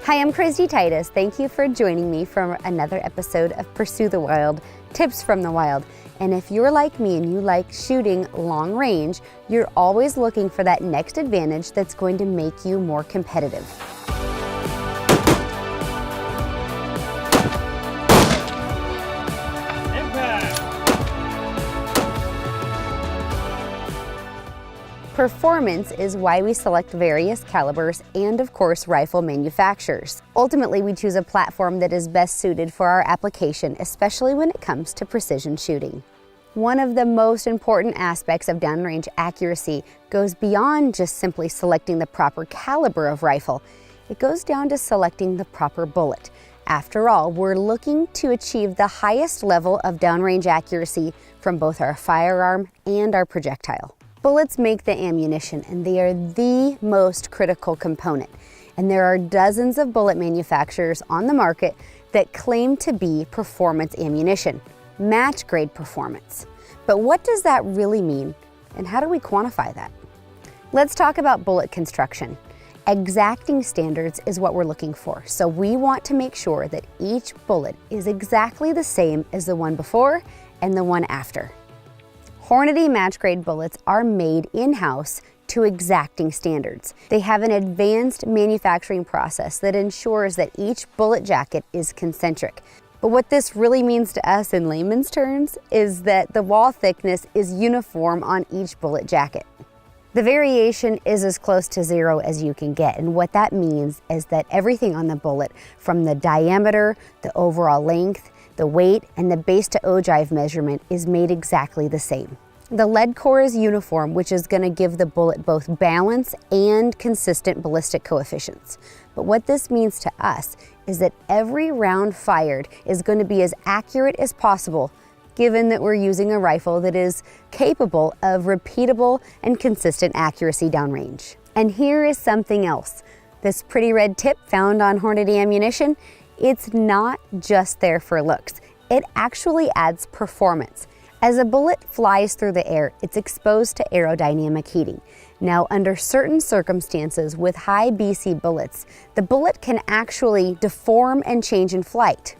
Hi, I'm Kristy Titus. Thank you for joining me for another episode of Pursue the Wild, Tips from the Wild. And if you're like me and you like shooting long range, you're always looking for that next advantage that's going to make you more competitive. Performance is why we select various calibers and, of course, rifle manufacturers. Ultimately, we choose a platform that is best suited for our application, especially when it comes to precision shooting. One of the most important aspects of downrange accuracy goes beyond just simply selecting the proper caliber of rifle. It goes down to selecting the proper bullet. After all, we're looking to achieve the highest level of downrange accuracy from both our firearm and our projectile. Bullets make the ammunition, and they are the most critical component. And there are dozens of bullet manufacturers on the market that claim to be performance ammunition, match grade performance. But what does that really mean, and how do we quantify that? Let's talk about bullet construction. Exacting standards is what we're looking for, so we want to make sure that each bullet is exactly the same as the one before and the one after. Hornady match grade bullets are made in-house to exacting standards. They have an advanced manufacturing process that ensures that each bullet jacket is concentric. But what this really means to us in layman's terms is that the wall thickness is uniform on each bullet jacket. The variation is as close to zero as you can get, and what that means is that everything on the bullet, from the diameter, the overall length, the weight, and the base to ogive measurement, is made exactly the same. The lead core is uniform, which is going to give the bullet both balance and consistent ballistic coefficients. But what this means to us is that every round fired is going to be as accurate as possible, given that we're using a rifle that is capable of repeatable and consistent accuracy downrange. And here is something else. This pretty red tip found on Hornady Ammunition, it's not just there for looks. It actually adds performance. As a bullet flies through the air, it's exposed to aerodynamic heating. Now, under certain circumstances with high BC bullets, the bullet can actually deform and change in flight.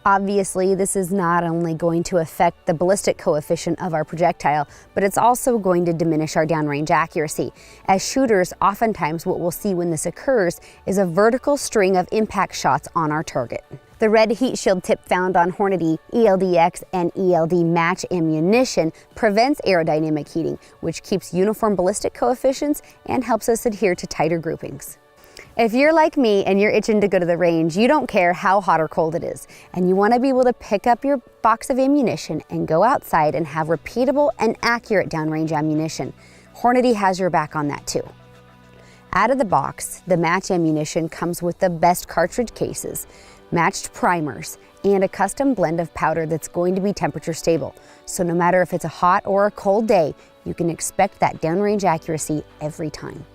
Obviously, this is not only going to affect the ballistic coefficient of our projectile, but it's also going to diminish our downrange accuracy. As shooters, oftentimes what we'll see when this occurs is a vertical string of impact shots on our target. The red heat shield tip found on Hornady ELDX and ELD match ammunition prevents aerodynamic heating, which keeps uniform ballistic coefficients and helps us adhere to tighter groupings. If you're like me and you're itching to go to the range, you don't care how hot or cold it is, and you want to be able to pick up your box of ammunition and go outside and have repeatable and accurate downrange ammunition, Hornady has your back on that too. Out of the box, the match ammunition comes with the best cartridge cases, matched primers, and a custom blend of powder that's going to be temperature stable. So no matter if it's a hot or a cold day, you can expect that downrange accuracy every time.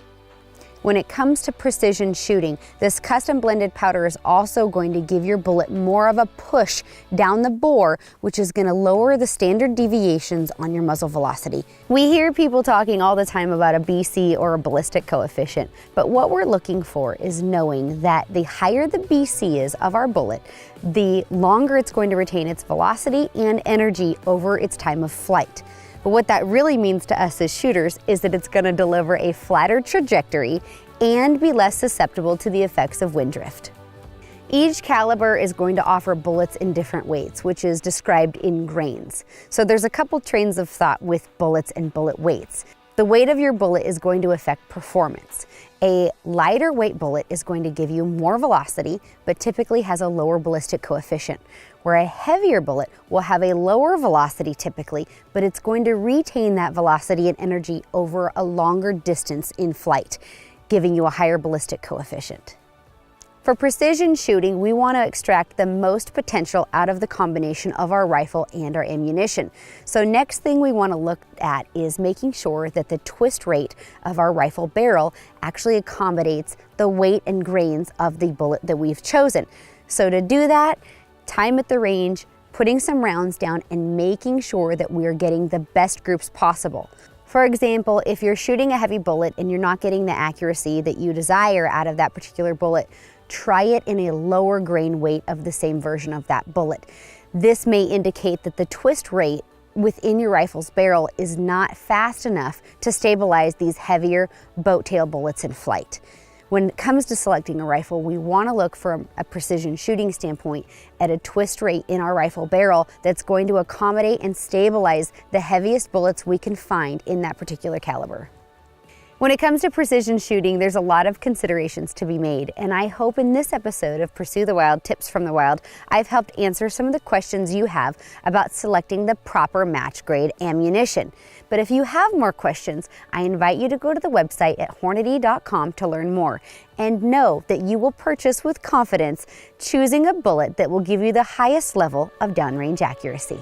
When it comes to precision shooting, this custom blended powder is also going to give your bullet more of a push down the bore, which is going to lower the standard deviations on your muzzle velocity. We hear people talking all the time about a BC or a ballistic coefficient, but what we're looking for is knowing that the higher the BC is of our bullet, the longer it's going to retain its velocity and energy over its time of flight. But what that really means to us as shooters is that it's going to deliver a flatter trajectory and be less susceptible to the effects of wind drift. Each caliber is going to offer bullets in different weights, which is described in grains. So there's a couple trains of thought with bullets and bullet weights. The weight of your bullet is going to affect performance. A lighter weight bullet is going to give you more velocity, but typically has a lower ballistic coefficient, where a heavier bullet will have a lower velocity typically, but it's going to retain that velocity and energy over a longer distance in flight, giving you a higher ballistic coefficient. For precision shooting, we want to extract the most potential out of the combination of our rifle and our ammunition. So next thing we want to look at is making sure that the twist rate of our rifle barrel actually accommodates the weight and grains of the bullet that we've chosen. So to do that, time at the range, putting some rounds down, and making sure that we are getting the best groups possible. For example, if you're shooting a heavy bullet and you're not getting the accuracy that you desire out of that particular bullet, try it in a lower grain weight of the same version of that bullet. This may indicate that the twist rate within your rifle's barrel is not fast enough to stabilize these heavier boat tail bullets in flight. When it comes to selecting a rifle, we want to look from a precision shooting standpoint at a twist rate in our rifle barrel that's going to accommodate and stabilize the heaviest bullets we can find in that particular caliber. When it comes to precision shooting, there's a lot of considerations to be made, and I hope in this episode of Pursue the Wild, Tips from the Wild, I've helped answer some of the questions you have about selecting the proper match grade ammunition. But if you have more questions, I invite you to go to the website at hornady.com to learn more, and know that you will purchase with confidence, choosing a bullet that will give you the highest level of downrange accuracy.